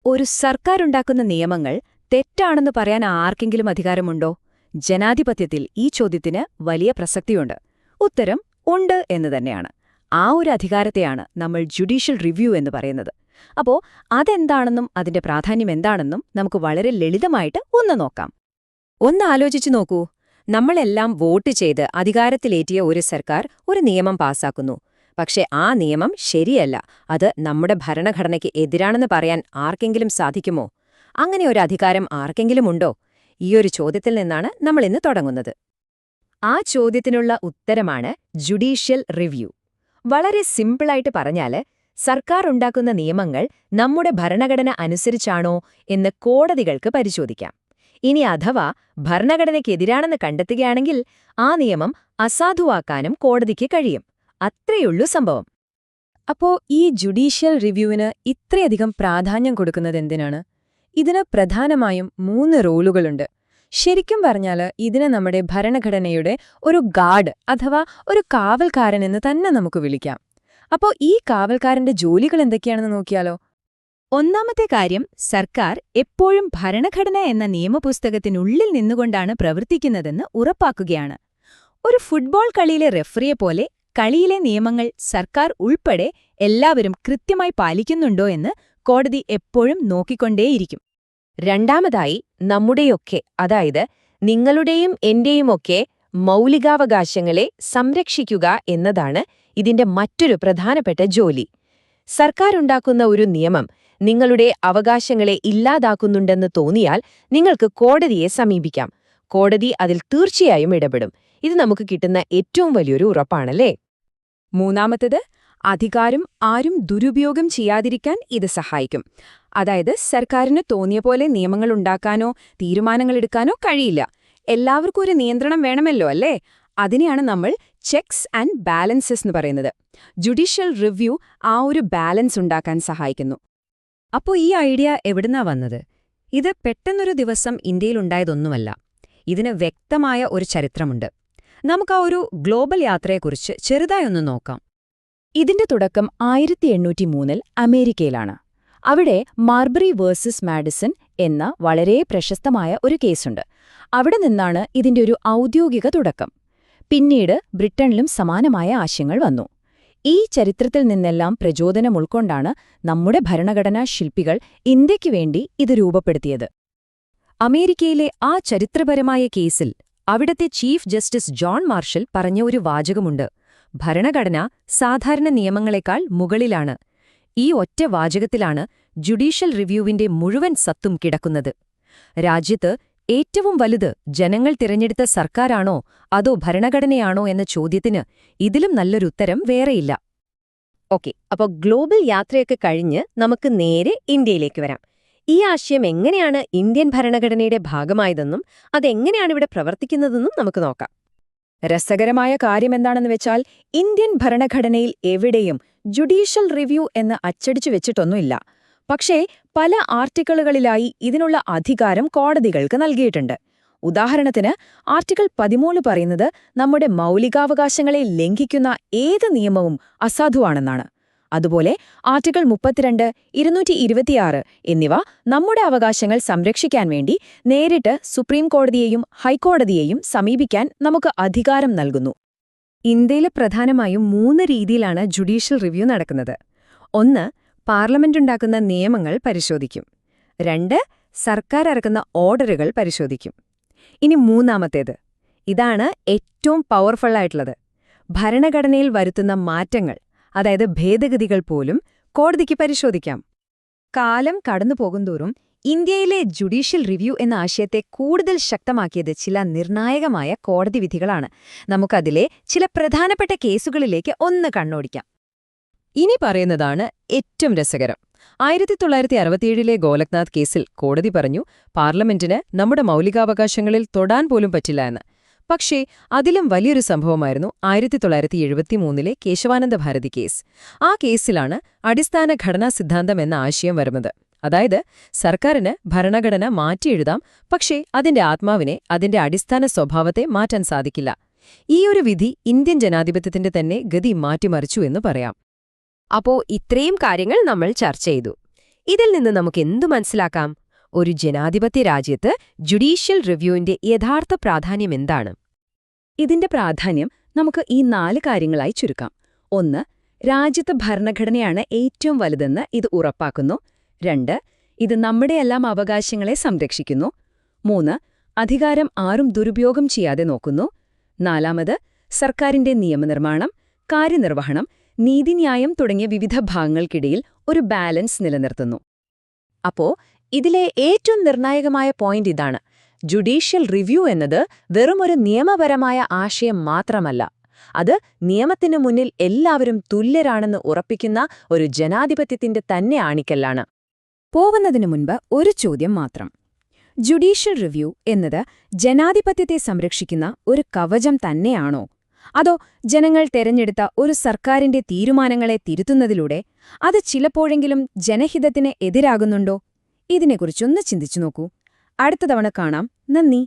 ഒരു സർക്കാരുണ്ടാക്കുന്ന നിയമങ്ങൾ തെറ്റാണെന്ന് പറയാൻ ആർക്കെങ്കിലും അധികാരമുണ്ടോ? ജനാധിപത്യത്തിൽ ഈ ചോദ്യത്തിന് വലിയ പ്രസക്തിയുണ്ട്. ഉത്തരം ഉണ്ട് എന്ന് തന്നെയാണ്. ആ ഒരു അധികാരത്തെയാണ് നമ്മൾ ജുഡീഷ്യൽ റിവ്യൂ എന്ന് പറയുന്നത്. അപ്പോ അതെന്താണെന്നും അതിന്റെ പ്രാധാന്യം എന്താണെന്നും നമുക്ക് വളരെ ലളിതമായിട്ട് ഒന്ന് നോക്കാം. ഒന്ന് ആലോചിച്ചു നോക്കൂ. നമ്മളെല്ലാം വോട്ട് ചെയ്ത് അധികാരത്തിലേറ്റിയ ഒരു സർക്കാർ ഒരു നിയമം പാസാക്കുന്നു. പക്ഷെ ആ നിയമം ശരിയല്ല, അത് നമ്മുടെ ഭരണഘടനയ്ക്ക് എതിരാണെന്ന് പറയാൻ ആർക്കെങ്കിലും സാധിക്കുമോ? അങ്ങനെ ഒരു അധികാരം ആർക്കെങ്കിലും ഉണ്ടോ? ഈയൊരു ചോദ്യത്തിൽ നിന്നാണ് നമ്മളിന്ന് തുടങ്ങുന്നത്. ആ ചോദ്യത്തിനുള്ള ഉത്തരമാണ് ജുഡീഷ്യൽ റിവ്യൂ. വളരെ സിമ്പിളായിട്ട് പറഞ്ഞാല്, സർക്കാർ ഉണ്ടാക്കുന്ന നിയമങ്ങൾ നമ്മുടെ ഭരണഘടന അനുസരിച്ചാണോ എന്ന് കോടതികൾക്ക് പരിശോധിക്കാം. ഇനി അഥവാ ഭരണഘടനയ്ക്കെതിരാണെന്ന് കണ്ടെത്തുകയാണെങ്കിൽ ആ നിയമം അസാധുവാക്കാനും കോടതിക്ക് കഴിയും. അത്രയുള്ളൂ സംഭവം. അപ്പോ ഈ ജുഡീഷ്യൽ റിവ്യൂവിന് ഇത്രയധികം പ്രാധാന്യം കൊടുക്കുന്നതെന്തിനാണ്? ഇതിന് പ്രധാനമായും 3 റോളുകളുണ്ട്. ശരിക്കും പറഞ്ഞാൽ ഇതിനെ നമ്മുടെ ഭരണഘടനയുടെ ഒരു ഗാർഡ് അഥവാ ഒരു കാവൽക്കാരൻ എന്ന് തന്നെ നമുക്ക് വിളിക്കാം. അപ്പോ ഈ കാവൽക്കാരന്റെ ജോലികൾ എന്തൊക്കെയാണെന്ന് നോക്കിയാലോ? ഒന്നാമത്തെ കാര്യം, സർക്കാർ എപ്പോഴും ഭരണഘടന എന്ന നിയമപുസ്തകത്തിനുള്ളിൽ നിന്നുകൊണ്ടാണ് പ്രവർത്തിക്കുന്നതെന്ന് ഉറപ്പാക്കുകയാണ്. ഒരു ഫുട്ബോൾ കളിയിലെ റെഫറിയെപ്പോലെ കളിയിലെ നിയമങ്ങൾ സർക്കാർ ഉൾപ്പെടെ എല്ലാവരും കൃത്യമായി പാലിക്കുന്നുണ്ടോ എന്ന് കോടതി എപ്പോഴും നോക്കിക്കൊണ്ടേയിരിക്കും. രണ്ടാമതായി, നമ്മുടെയൊക്കെ, അതായത് നിങ്ങളുടെയും എന്റെയുമൊക്കെ മൗലികാവകാശങ്ങളെ സംരക്ഷിക്കുക എന്നതാണ് ഇതിന്റെ മറ്റൊരു പ്രധാനപ്പെട്ട ജോലി. സർക്കാരുണ്ടാക്കുന്ന ഒരു നിയമം നിങ്ങളുടെ അവകാശങ്ങളെ ഇല്ലാതാക്കുന്നുണ്ടെന്ന് തോന്നിയാൽ നിങ്ങൾക്ക് കോടതിയെ സമീപിക്കാം. കോടതി അതിൽ തീർച്ചയായും ഇടപെടും. ഇത് നമുക്ക് കിട്ടുന്ന ഏറ്റവും വലിയൊരു ഉറപ്പാണല്ലേ? മൂന്നാമത്തേത്, അധികാരം ആരും ദുരുപയോഗം ചെയ്യാതിരിക്കാൻ ഇത് സഹായിക്കും. അതായത് സർക്കാരിന് തോന്നിയ പോലെ നിയമങ്ങളുണ്ടാക്കാനോ തീരുമാനങ്ങളെടുക്കാനോ കഴിയില്ല. എല്ലാവർക്കും ഒരു നിയന്ത്രണം വേണമല്ലോ, അല്ലേ? അതിനെയാണ് നമ്മൾ ചെക്സ് ആൻഡ് ബാലൻസസ് എന്ന് പറയുന്നത്. ജുഡീഷ്യൽ റിവ്യൂ ആ ഒരു ബാലൻസ് ഉണ്ടാക്കാൻ സഹായിക്കുന്നു. അപ്പോൾ ഈ ഐഡിയ എവിടുന്നാ വന്നത്? ഇത് പെട്ടെന്നൊരു ദിവസം ഇന്ത്യയിലുണ്ടായതൊന്നുമല്ല. ഇതിന് വ്യക്തമായ ഒരു ചരിത്രമുണ്ട്. നമുക്ക് ആ ഒരു ഗ്ലോബൽ യാത്രയെക്കുറിച്ച് ചെറുതായൊന്ന് നോക്കാം. ഇതിന്റെ തുടക്കം 1803 അമേരിക്കയിലാണ്. അവിടെ മാർബറി വേഴ്സസ് മാഡിസൺ എന്ന വളരെ പ്രശസ്തമായ ഒരു കേസുണ്ട്. അവിടെ നിന്നാണ് ഇതിന്റെ ഒരു ഔദ്യോഗിക തുടക്കം. പിന്നീട് ബ്രിട്ടനിലും സമാനമായ ആശയങ്ങൾ വന്നു. ഈ ചരിത്രത്തിൽ നിന്നെല്ലാം പ്രചോദനം ഉൾക്കൊണ്ടാണ് നമ്മുടെ ഭരണഘടനാ ശില്പികൾ ഇന്ത്യയ്ക്ക് വേണ്ടി ഇത് രൂപപ്പെടുത്തിയത്. അമേരിക്കയിലെ ആ ചരിത്രപരമായ കേസിൽ അവിടത്തെ ചീഫ് ജസ്റ്റിസ് ജോൺ മാർഷൽ പറഞ്ഞ ഒരു വാചകമുണ്ട്: ഭരണഘടന സാധാരണ നിയമങ്ങളെക്കാൾ മുകളിലാണ്. ഈ ഒറ്റ വാചകത്തിലാണ് ജുഡീഷ്യൽ റിവ്യൂവിന്റെ മുഴുവൻ സത്തും കിടക്കുന്നത്. രാജ്യത്ത് ഏറ്റവും വലുത് ജനങ്ങൾ തിരഞ്ഞെടുത്ത സർക്കാരാണോ അതോ ഭരണഘടനയാണോ എന്ന ചോദ്യത്തിന് ഇതിലും നല്ലൊരുത്തരം വേറെയില്ല. ഓക്കെ, അപ്പോൾ ഗ്ലോബൽ യാത്രയൊക്കെ കഴിഞ്ഞ് നമുക്ക് നേരെ ഇന്ത്യയിലേക്ക് വരാം. ഈ ആശയം എങ്ങനെയാണ് ഇന്ത്യൻ ഭരണഘടനയുടെ ഭാഗമായതെന്നും അതെങ്ങനെയാണ് ഇവിടെ പ്രവർത്തിക്കുന്നതെന്നും നമുക്ക് നോക്കാം. രസകരമായ കാര്യമെന്താണെന്ന് വെച്ചാൽ, ഇന്ത്യൻ ഭരണഘടനയിൽ എവിടെയും ജുഡീഷ്യൽ റിവ്യൂ എന്ന് അച്ചടിച്ചു വെച്ചിട്ടൊന്നുമില്ല. പക്ഷേ പല ആർട്ടിക്കിളുകളിലായി ഇതിനുള്ള അധികാരം കോടതികൾക്ക് നൽകിയിട്ടുണ്ട്. ഉദാഹരണത്തിന് ആർട്ടിക്കിൾ 13 പറയുന്നത് നമ്മുടെ മൗലികാവകാശങ്ങളെ ലംഘിക്കുന്ന ഏത് നിയമവും അസാധുവാണെന്നാണ്. അതുപോലെ ആർട്ടിക്കിൾ 32, 226 എന്നിവ നമ്മുടെ അവകാശങ്ങൾ സംരക്ഷിക്കാൻ വേണ്ടി നേരിട്ട് സുപ്രീം കോടതിയെയും ഹൈക്കോടതിയെയും സമീപിക്കാൻ നമുക്ക് അധികാരം നൽകുന്നു. ഇന്ത്യയിൽ പ്രധാനമായും 3 രീതിയിലാണ് ജുഡീഷ്യൽ റിവ്യൂ നടക്കുന്നത്. 1, പാർലമെന്റ് ഉണ്ടാക്കുന്ന നിയമങ്ങൾ പരിശോധിക്കും. 2, സർക്കാർ ഇറക്കുന്ന ഓർഡറുകൾ പരിശോധിക്കും. ഇനി മൂന്നാമത്തേത്, ഇതാണ് ഏറ്റവും പവർഫുള്ളായിട്ടുള്ളത്. ഭരണഘടനയിൽ വരുത്തുന്ന മാറ്റങ്ങൾ, അതായത് ഭേദഗതികൾ പോലും കോടതിക്ക് പരിശോധിക്കാം. കാലം കടന്നുപോകുന്തോറും ഇന്ത്യയിലെ ജുഡീഷ്യൽ റിവ്യൂ എന്ന ആശയത്തെ കൂടുതൽ ശക്തമാക്കിയത് ചില നിർണായകമായ കോടതി വിധികളാണ്. നമുക്കതിലെ ചില പ്രധാനപ്പെട്ട കേസുകളിലേക്ക് ഒന്ന് കണ്ണോടിക്കാം. ഇനി പറയുന്നതാണ് ഏറ്റവും രസകരം. 1967 ഗോലക്നാഥ് കേസിൽ കോടതി പറഞ്ഞു, പാർലമെന്റിന് നമ്മുടെ മൗലികാവകാശങ്ങളിൽ തൊടാൻ പോലും പറ്റില്ല എന്ന്. പക്ഷേ അതിലും വലിയൊരു സംഭവമായിരുന്നു 1973 കേശവാനന്ദ ഭാരതി കേസ്. ആ കേസിലാണ് അടിസ്ഥാന ഘടനാ സിദ്ധാന്തം എന്ന ആശയം വരുന്നത്. അതായത് സർക്കാരിന് ഭരണഘടന മാറ്റിയെഴുതാം, പക്ഷേ അതിന്റെ ആത്മാവിനെ, അതിന്റെ അടിസ്ഥാന സ്വഭാവത്തെ മാറ്റാൻ സാധിക്കില്ല. ഈയൊരു വിധി ഇന്ത്യൻ ജനാധിപത്യത്തിന്റെ തന്നെ ഗതി മാറ്റിമറിച്ചു എന്ന് പറയാം. അപ്പോ ഇത്രയും കാര്യങ്ങൾ നമ്മൾ ചർച്ച ചെയ്തു. ഇതിൽ നിന്ന് നമുക്ക് എന്തു മനസ്സിലാക്കാം? ഒരു ജനാധിപത്യ രാജ്യത്ത് ജുഡീഷ്യൽ റിവ്യൂവിന്റെ യഥാർത്ഥ പ്രാധാന്യം എന്താണ്? ഇതിന്റെ പ്രാധാന്യം നമുക്ക് ഈ 4 കാര്യങ്ങളായി ചുരുക്കാം. 1. രാജ്യത്തെ ഭരണഘടനയാണ് ഏറ്റവും വലുതെന്ന് ഇത് ഉറപ്പാക്കുന്നു. 2. ഇത് നമ്മുടെയെല്ലാം അവകാശങ്ങളെ സംരക്ഷിക്കുന്നു. 3. അധികാരം ആരും ദുരുപയോഗം ചെയ്യാതെ നോക്കുന്നു. 4. സർക്കാരിന്റെ നിയമനിർമ്മാണം, കാര്യനിർവഹണം, നീതിന്യായം തുടങ്ങിയ വിവിധ ഭാഗങ്ങൾക്കിടയിൽ ഒരു ബാലൻസ് നിലനിർത്തുന്നു. അപ്പോ ഇതിലെ ഏറ്റവും നിർണായകമായ പോയിന്റ് ഇതാണ്: ജുഡീഷ്യൽ റിവ്യൂ എന്നത് വെറുമൊരു നിയമപരമായ ആശയം മാത്രമല്ല, അത് നിയമത്തിനു മുന്നിൽ എല്ലാവരും തുല്യരാണെന്ന് ഉറപ്പിക്കുന്ന ഒരു ജനാധിപത്യത്തിന്റെ തന്നെ ആണിക്കല്ലാണ്. പോകുന്നതിനു മുൻപ് ഒരു ചോദ്യം മാത്രം. ജുഡീഷ്യൽ റിവ്യൂ എന്നത് ജനാധിപത്യത്തെ സംരക്ഷിക്കുന്ന ഒരു കവചം തന്നെയാണോ? അതോ ജനങ്ങൾ തെരഞ്ഞെടുത്ത ഒരു സർക്കാരിന്റെ തീരുമാനങ്ങളെ തിരുത്തുന്നതിലൂടെ അത് ചിലപ്പോഴെങ്കിലും ജനഹിതത്തിന് എതിരാകുന്നുണ്ടോ? ഇതിനെക്കുറിച്ചൊന്ന് ചിന്തിച്ചു നോക്കൂ. അടുത്ത തവണ കാണാം. നന്ദി.